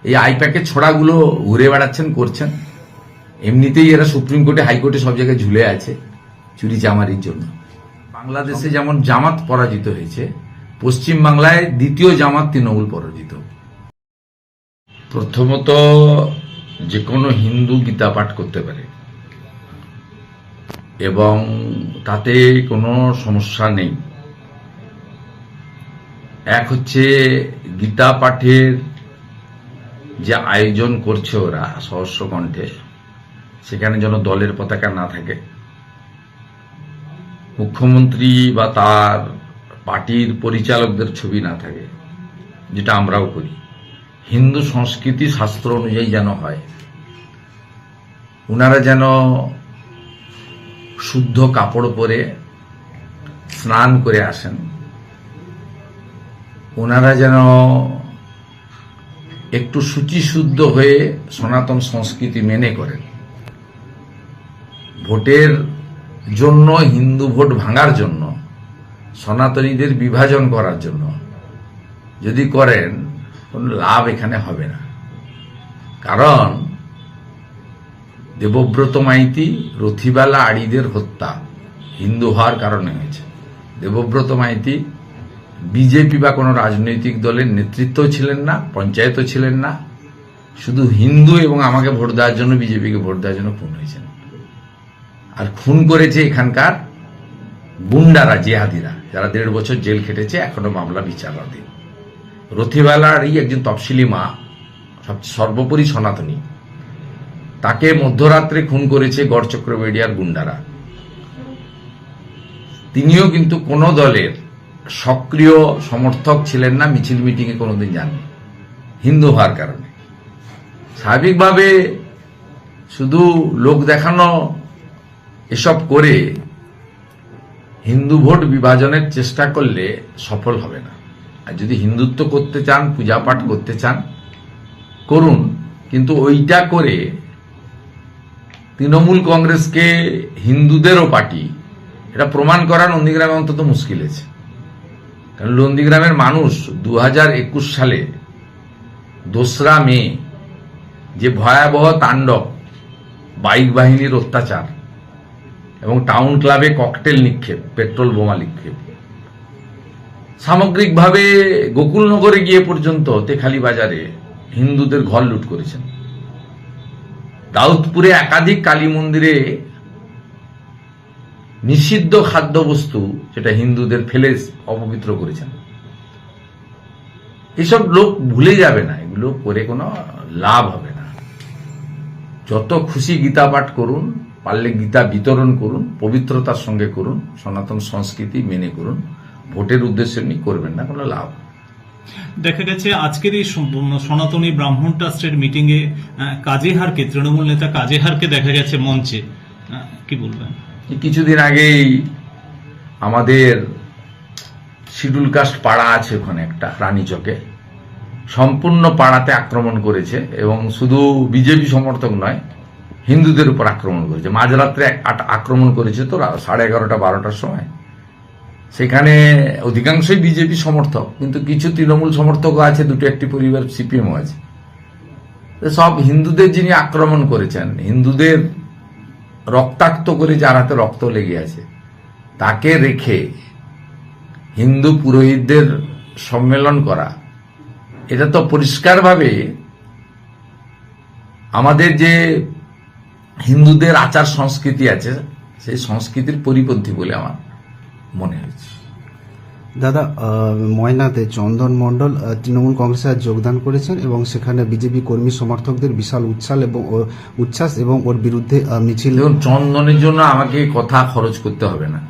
এই আইপ্যাকের ছড়াগুলো ঘুরে বেড়াচ্ছেন, করছেন। এমনিতেই এরা সুপ্রিম কোর্টে, হাইকোর্টে সব জায়গায় ঝুলে আছে চুরি চামারির জন্য। বাংলাদেশে যেমন জামাত পরাজিত হয়েছে, পশ্চিম বাংলায় দ্বিতীয় জামাত তৃণমূল পরাজিত। প্রথমত, যে কোনো হিন্দু গীতা পাঠ করতে পারে এবং তাতে কোনো সমস্যা নেই। এক হচ্ছে গীতা পাঠের যে আয়োজন করছে ওরা সহস্র কণ্ঠে, সেখানে যেন দলের পতাকা না থাকে, মুখ্যমন্ত্রী বা তার পার্টির পরিচালকদের ছবি না থাকে, যেটা আমরাও করি। হিন্দু সংস্কৃতি শাস্ত্র অনুযায়ী যেন হয়। ওনারা যেন শুদ্ধ কাপড় পরে স্নান করে আসেন, ওনারা যেন একটু শুচিশুদ্ধ হয়ে সনাতন সংস্কৃতি মেনে করেন। ভোটের জন্য, হিন্দু ভোট ভাঙার জন্য, সনাতনীদের বিভাজন করার জন্য যদি করেন, কোনো লাভ এখানে হবে না। কারণ দেবব্রত মাইতি, রথিবালা আড়িদের হত্যা হিন্দু হওয়ার কারণে হয়েছে। দেবব্রত মাইতি বিজেপি বা কোনো রাজনৈতিক দলের নেতৃত্ব ছিলেন না, পঞ্চায়েতও ছিলেন না, শুধু হিন্দু এবং আমাকে ভোট দেওয়ার জন্য, বিজেপিকে ভোট দেওয়ার জন্য খুন হয়েছেন। আর খুন করেছে এখানকার গুন্ডারা, জিহাদিরা, যারা 1.5 বছর জেল খেটেছে, এখনো মামলা বিচারাধীন। রথিবালারই একজন তফসিলি মা, সর্বোপরি সনাতনী, তাকে মধ্যরাত্রে খুন করেছে গড়চক্রবেড়িয়ার গুন্ডারা। তিনিও কিন্তু কোনো দলের সক্রিয় সমর্থক ছিলেন না, মিছিল মিটিংয়ে কোনোদিন যাননি, হিন্দু হওয়ার কারণে। স্বাভাবিকভাবে শুধু লোক দেখানো এসব করে হিন্দু ভোট বিভাজনের চেষ্টা করলে সফল হবে না। আর যদি হিন্দুত্ব করতে চান, পূজা পাঠ করতে চান, করুন, কিন্তু ওইটা করে তৃণমূল কংগ্রেসকে হিন্দুদেরও পার্টি, এটা প্রমাণ করা নন্দীগ্রামে অন্তত মুশকিল আছে। কারণ নন্দীগ্রামের মানুষ 2021 সালে 2রা মে যে ভয়াবহ তাণ্ডব, বাইক বাহিনীর অত্যাচার এবং টাউন ক্লাবে ককটেল নিক্ষেপ, পেট্রোল বোমা নিক্ষেপ, সামগ্রিকভাবে গোকুলনগরে গিয়ে পর্যন্ত তেখালি বাজারে হিন্দুদের ঘর লুট করেছেন। দাউদপুরে একাধিক কালী মন্দিরে নিষিদ্ধ খাদ্যবস্তু, যেটা হিন্দুদের ফেলে অপবিত্র করেছেন। এসব লোক ভুলে যাবে না, এগুলো করে কোনো লাভ হবে না। যত খুশি গীতা পাঠ করুন, পারলে গীতা বিতরণ করুন, পবিত্রতার সঙ্গে করুন, সনাতন সংস্কৃতি মেনে করুন, ভোটের উদ্দেশ্য নিয়ে করবেন না, কোনো লাভ। দেখা গেছে আজকের এই সনাতনী ব্রাহ্মণ ট্রাস্টের মিটিং এ কাজেহারকে, তৃণমূল নেতা কাজেহারকে দেখা গেছে মঞ্চে, কি বলবেন? কিছুদিন আগেই আমাদের শিডিউল কাস্ট পাড়া আছে ওখানে একটা, রানীচকে, সম্পূর্ণ পাড়াতে আক্রমণ করেছে এবং শুধু বিজেপি সমর্থক নয়, হিন্দুদের উপর আক্রমণ করেছে। মাঝরাত্রে আক্রমণ করেছে তো 11:30 12টার সময়। সেখানে অধিকাংশই বিজেপি সমর্থক, কিন্তু কিছু তৃণমূল সমর্থকও আছে, দুটো একটি পরিবার সিপিএমও আছে। সব হিন্দুদের যিনি আক্রমণ করেছেন, হিন্দুদের রক্তাক্ত করে, যার হাতে রক্ত লেগে আছে, তাকে রেখে হিন্দু পুরোহিতদের সম্মেলন করা, এটা তো পরিষ্কারভাবে আমাদের যে হিন্দুদের আচার সংস্কৃতি আছে, সেই সংস্কৃতির পরিপন্থী বলে আমার মনে হয়েছে। দাদা, ময়নাতে চন্দন মণ্ডল তৃণমূল কংগ্রেসে যোগদান করেছেন এবং সেখানে বিজেপি কর্মী সমর্থকদের বিশাল উচ্ছ্বাস এবং ওর বিরুদ্ধে মিছিল। চন্দনের জন্য আমাকে কথা খরচ করতে হবে না।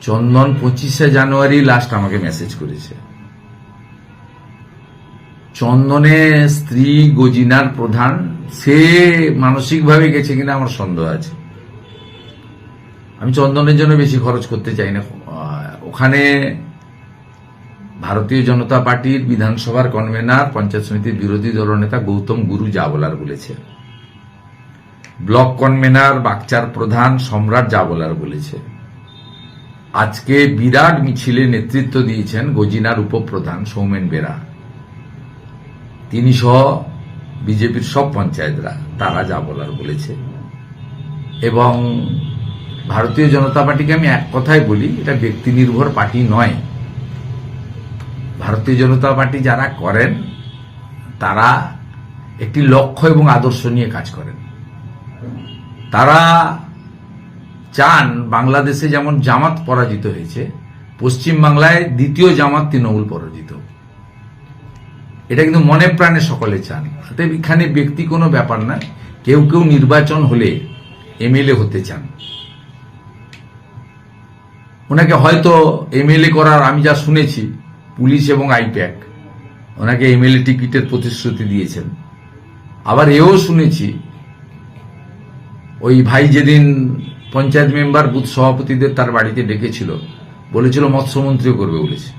চন্দন 25শে জানুয়ারি লাস্ট আমাকে মেসেজ করেছে। চন্দনের স্ত্রী গজিনার প্রধান, সে মানসিকভাবে গেছে কিনা আমার সন্দেহ আছে। আমি চন্দনের জন্য বেশি খরচ করতে চাই না। ওখানে ভারতীয় জনতা পার্টির বিধানসভার কনভেনার, পঞ্চায়েত সমিতির বিরোধী দলনেতা গৌতম গুরু যা বলার বলেছে, ব্লক কনভেনার বাগচার প্রধান সম্রাট যা বলার বলেছে, আজকে বিরাট মিছিলে নেতৃত্ব দিয়েছেন গজিনার উপপ্রধান সৌমেন বেরা। তিনি সহ বিজেপির সব পঞ্চায়েতরা তারা যা বলার বলেছে। এবং ভারতীয় জনতা পার্টিকে আমি এক কথায় বলি, এটা ব্যক্তি নির্ভর পার্টি নয়। ভারতীয় জনতা পার্টি যারা করেন তারা একটি লক্ষ্য এবং আদর্শ নিয়ে কাজ করেন। তারা চান বাংলাদেশে যেমন জামাত পরাজিত হয়েছে, পশ্চিম বাংলায় দ্বিতীয় জামাত তৃণমূল পরাজিত। এটা কিন্তু মনে প্রাণে সকলে চান। অতএব এখানে ব্যক্তি কোনো ব্যাপার না। কেউ কেউ নির্বাচন হলে এমএলএ হতে চান, ওনাকে হয়তো এমএলএ করার, আমি যা শুনেছি, পুলিশ এবং আইপ্যাক ওনাকে এমএলএ টিকিটের প্রতিশ্রুতি দিয়েছেন। আবার এও শুনেছি ওই ভাই যেদিন পঞ্চায়েত মেম্বার বুথ সভাপতিদের তার বাড়িতে ডেকেছিল, বলেছিল মৎস্যমন্ত্রীও করবে বলেছে।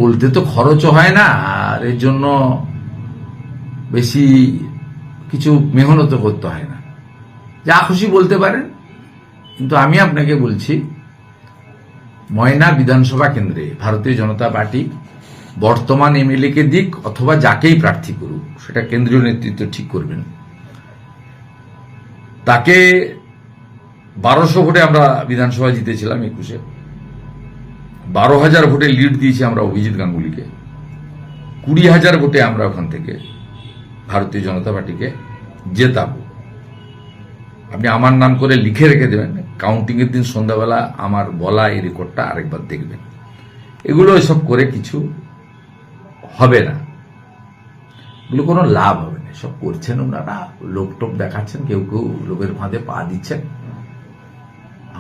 বলতে তো খরচও হয় না, আর এর জন্য বেশি কিছু মেহনতও করতে হয় না, যা খুশি বলতে পারেন। কিন্তু আমি আপনাকে বলছি, ময়না বিধানসভা কেন্দ্রে ভারতীয় জনতা পার্টি বর্তমান এমএলএ কে দিক অথবা যাকেই প্রার্থী করুক, সেটা কেন্দ্রীয় নেতৃত্ব ঠিক করবেন, তাকে 1200 ভোটে আমরা বিধানসভা জিতেছিলাম 21-এ। 12,000 ভোটে লিড দিয়েছি আমরা অভিজিৎ গাঙ্গুলিকে। 20,000 ভোটে আমরা ওখান থেকে ভারতীয় জনতা পার্টিকে জেতাবো। আপনি আমার নাম করে লিখে রেখে দেবেন, কাউন্টিং এর দিন সন্ধ্যাবেলা আমার বলা এই রেকর্ডটা আরেকবার দেখবেন। এগুলো এসব করে কিছু হবে না, এগুলো কোনো লাভ হবে না। সব করছেন ওনারা, লোকটোপ দেখাচ্ছেন, কেউ কেউ লোকের ফাঁদে পা দিচ্ছেন।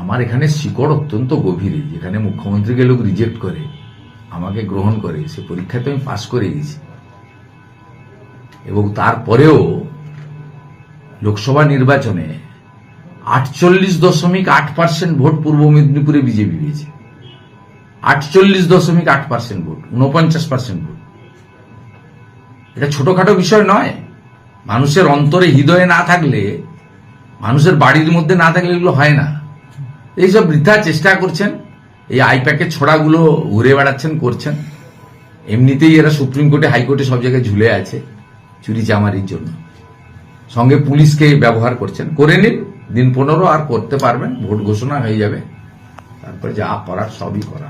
আমার এখানে শিকড় অত্যন্ত গভীরে, যেখানে মুখ্যমন্ত্রীকে লোক রিজেক্ট করে আমাকে গ্রহণ করে, সে পরীক্ষাতে আমি পাস করে গেছি। এবং তারপরেও লোকসভা নির্বাচনে 48.8% ভোট পূর্ব মেদিনীপুরে বিজেপি পেয়েছে। 48.8% ভোট, 49% ভোট। এটা ছোটখাটো বিষয় নয়। মানুষের অন্তরে, হৃদয়ে না থাকলে, মানুষের বাড়ির মধ্যে না থাকলে এগুলো হয় না। এইসব বৃথা চেষ্টা করছেন, এই আইপ্যাকের ছোড়াগুলো ঘুরে বেড়াচ্ছেন, করছেন। এমনিতেই এরা সুপ্রিম কোর্টে, হাইকোর্টে সব জায়গায় ঝুলে আছে চুরি চামারির জন্য। সঙ্গে পুলিশকে ব্যবহার করছেন। করে নিন, দিন 15 আর করতে পারবেন, ভোট ঘোষণা হয়ে যাবে, তারপরে যা করার সবই করা।